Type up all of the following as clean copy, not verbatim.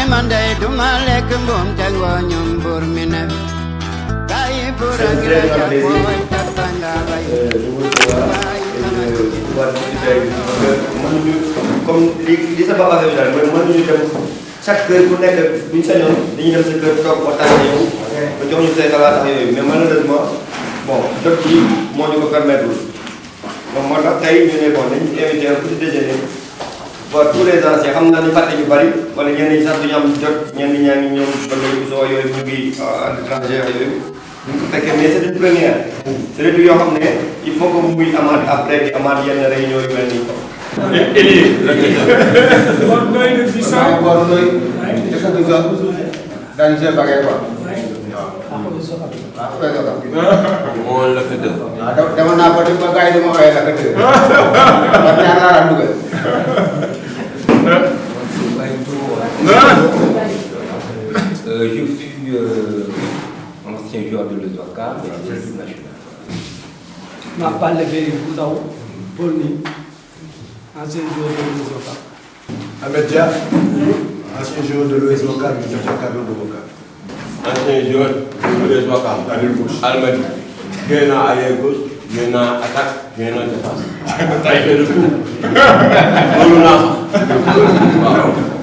Monday to Malek Boom Tango Nyumbur Mine Kai Puragira Chapoy Tapanga comme li sa papa waxee daal mooy mënuñu dem chaque kër ku nekk buñ sañoon dañuy dem sa kër toog waxtaan ak yow ba jox ñu say xalaat ak yooyu mais malheureusement bon jot yi moo ñu ko permettre donc moo tax tey ñu ne bon nañu invité un petit déjeuner pour tous les anciens xam naa ni fàtte ñu bari wala ñenn ñi sax duñu am jot ñenn ñaa ngi ñëw ba léegi soo yooyu ñu ngi à l'étranger yooyu ñu ko fekkee mais c'est une première c'est des trucs yoo xam ne il faut que muy amaat après di amaat yenn réunion yu mel nii Je suis ancien joueur de l'Oswaka et de l'équipe nationale. Ma parle de Boudao, Bolni, ancien joueur de l'Oswaka. Ahmed Dia, ancien joueur de l'OS local, du Carlo de Boca. Ancien joueur de l'OS local, Almadi. J'ai un arrière gauche, j'ai un attaque, j'ai un défense. J'ai fait le tout.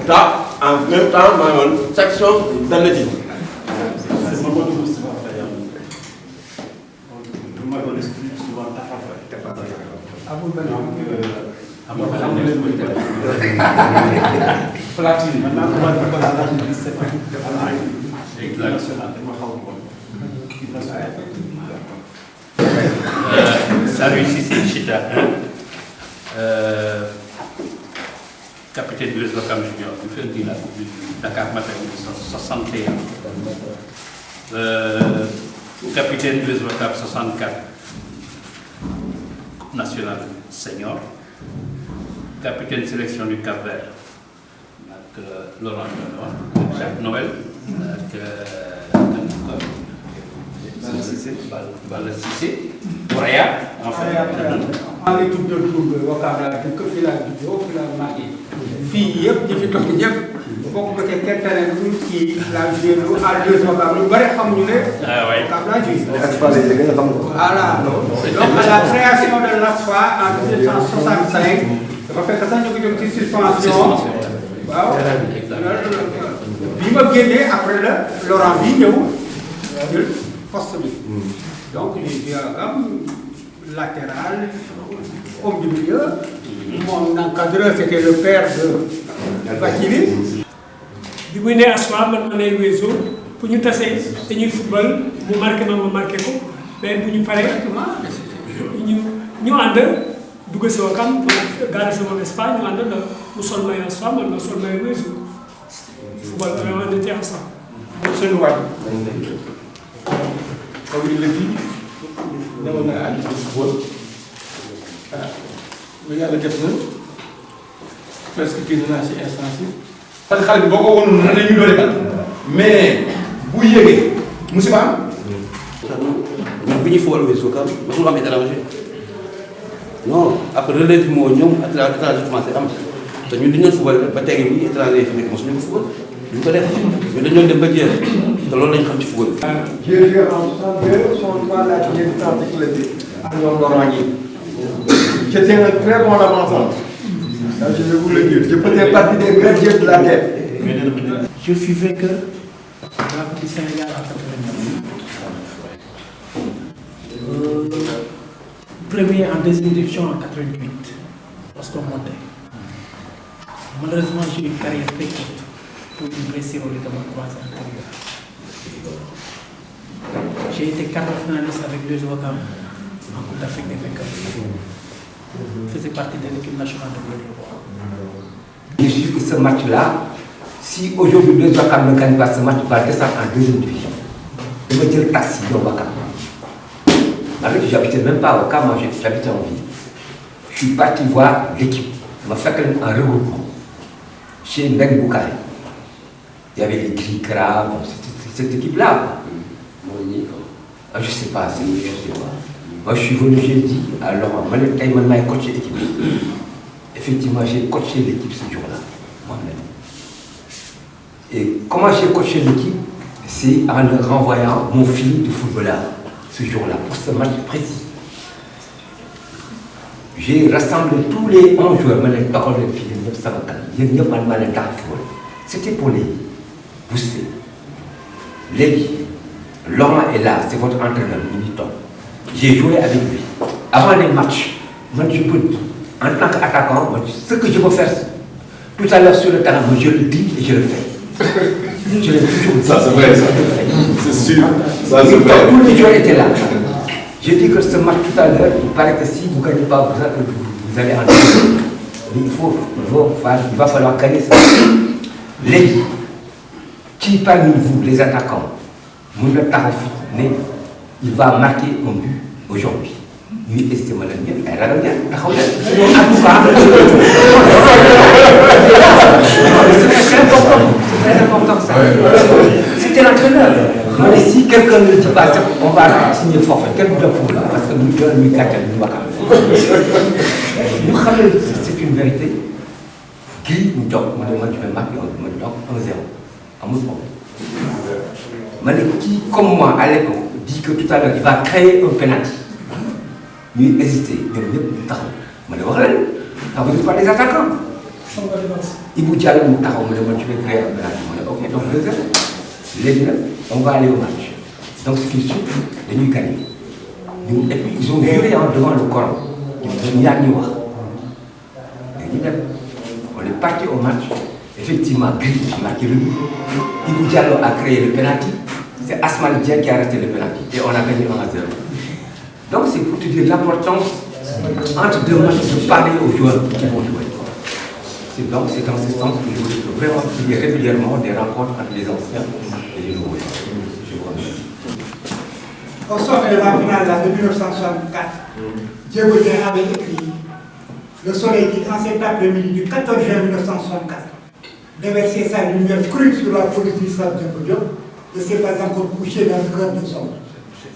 Ça, en même temps, ma section d'athlétisme. C'est mon côté de souvent faire. Tout le monde explique souvent ta Salut, ici c'est Chita, capitaine de l'Oswaka Junior, qui fait le Dakar Matin 1961. Capitaine de l'Oswaka 64, Coupe nationale senior. Capitaine sélection du Cap-Vert, avec Laurent Benoît, Jacques Noël, avec Cissé, Correa, en fait. maa ngi tudd tur Wakaam laa dëkk fii laa juddoo fii laa màggee fii yëpp ñu fi toog ñëpp bokk ba ca kenn lu kii laa joué lu à deux Wakaam lu bari xamuñu ne. Wakaam laa joué. Voilà donc à la création de l'ASFA en 1965 dafa fekk sax ñu ngi jëm ci suspension. waaw bi ma génnee après la Laurent bi ñëw jël poste bi. donc j'ai joué comme latéral, au milieu. Mon encadreur, c'était le père de Bakili. bi muy ne Asma man ma ne Wezo pour ñu tasee dañuy football mu marqué ma marqué ko mais bu ñu paree ñu ànd dugg si Wakam gaare sama Espagne ñu ànd mu sol maillot Asma man ma sol maillot Wezo football vraiment on était ensemble. seen waaj comme il le dit newoon na ànd ci football lu yàlla def na presque génn naa si instance yi parce que xale bi boo ko woon na dañuy doole kan mais bu yéegee musiba am ñun bi ñuy football Wezo Wakam mosul am étranger non après relève bi moo ñoom étranger commencé am te ñun dañu doon football ba tey nii étranger yi fi nekk mosuñu ko football duñ ko def ñun dañu doon dem ba jeex te loolu lañ xam ci football. J'ai joué en 62, son droit là, j'ai été en club ak ñoom Laurent yi. J'étais un très bon avançant. Je vais vous le dire. Je faisais partie des gardiens de la terre. Je suis vainqueur de la Coupe du Sénégal en 89. Premier en deuxième division en 88, lorsqu'on montait. Malheureusement, j'ai eu une carrière très courte pour une blessure au ligament croisé antérieur. J'ai été quart finaliste avec l'US Ouakam en Coupe d'Afrique des vainqueurs. Je faisais partie de l'équipe nationale de Côte Je suis que ce match-là, si aujourd'hui l'US Ouakam ne gagne pas ce match, il va descendre en deuxième division. Je vais dire le taxi de Ouakam. Alors que j'habitais même pas à Ouakam, moi j'habitais en ville. Je suis parti voir l'équipe. Je me fait un regroupement chez Mbeng Boukari. Il y avait les gris graves, cette équipe-là. Je ne sais pas, je sais pas. Moi je suis venu, j'ai dit, alors moi j'ai coaché l'équipe. Effectivement, j'ai coaché l'équipe ce jour-là, moi-même. Et comment j'ai coaché l'équipe, c'est en leur renvoyant mon feeling de footballeur ce jour-là, pour ce match précis. J'ai rassemblé tous les 11 joueurs, c'était pour les booster. Laurent est là, c'est votre entraîneur, Militon. J'ai joué avec lui. Avant les matchs, moi je peux, en tant qu'attaquant, ce que je veux faire, tout à l'heure sur le terrain, je le dis et je le fais. Je l'ai toujours dit. Ça c'est vrai, ça. C'est sûr. Ça c'est vrai. Tous les joueurs étaient là. J'ai dit que ce match tout à l'heure, il paraît que si vous ne gagnez pas, vous allez en il va falloir gagner ça. Qui parmi vous, les attaquants, il va marquer un but aujourd'hui. Lui, c'est malin, elle a bien. C'est très important ça. C'était l'entraîneur. Mais si quelqu'un ne le dit pas, on va signer forfait. Quel bout de fou là, parce que nous donne lui 4 c'est une vérité. Qui nous donne, moi je vais marquer 1-0. À mon problème. Mais qui, comme moi, à l'époque, dit que tout à l'heure, il va créer un penalty. Nous hésiter, mais vous n'êtes pas des attaquants. Il vous dit à l'heure, tu vais créer un penalty. Ok, donc 2-0. Les deux, on va aller au match. Donc ce qui est sûr, de nous gagner. Et puis ils ont juré devant le Coran. Ils ont dit on est parti au match. Effectivement, Gris a marqué le but. Ibou Diallo a créé le penalty. C'est Asman Dieng qui a arrêté le penalty. Et on a gagné 1-0. Donc c'est pour te dire l'importance entre deux matchs de parler aux joueurs qui vont jouer. C'est dans ce sens que je veux vraiment qu'il y ait régulièrement des rencontres entre les anciens et les nouveaux. Je vous remercie. Au sort de la finale de 1964, Diego Dieng avait écrit le soleil qui, en cet après-midi du 14 juin 1964, déversait sa lumière crue sur la police du Stade de Diop, ne s'est pas encore couché dans le cœur des hommes.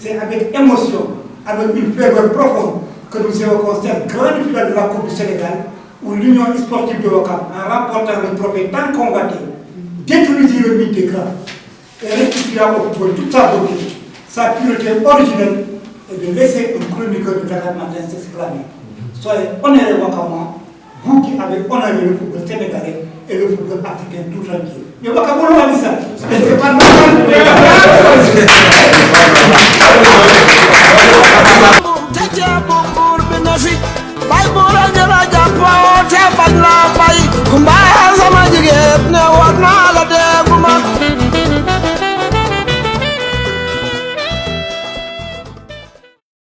C'est avec émotion, avec une ferveur profonde, que nous évoquons cette grande finale de la Coupe du Sénégal, où l'Union sportive de Ouakam, en remportant le trophée tant convoité, détruisit le mythe des grands et restitua au football toute sa beauté, sa pureté originelle, et de laisser un chroniqueur de Dakar Matin s'exclamer. Soyez honorés Ouakamois, vous qui avez honoré le football sénégalais et le football africain tout entier. Mais Ouakamou a dit ça. C'est pas normal.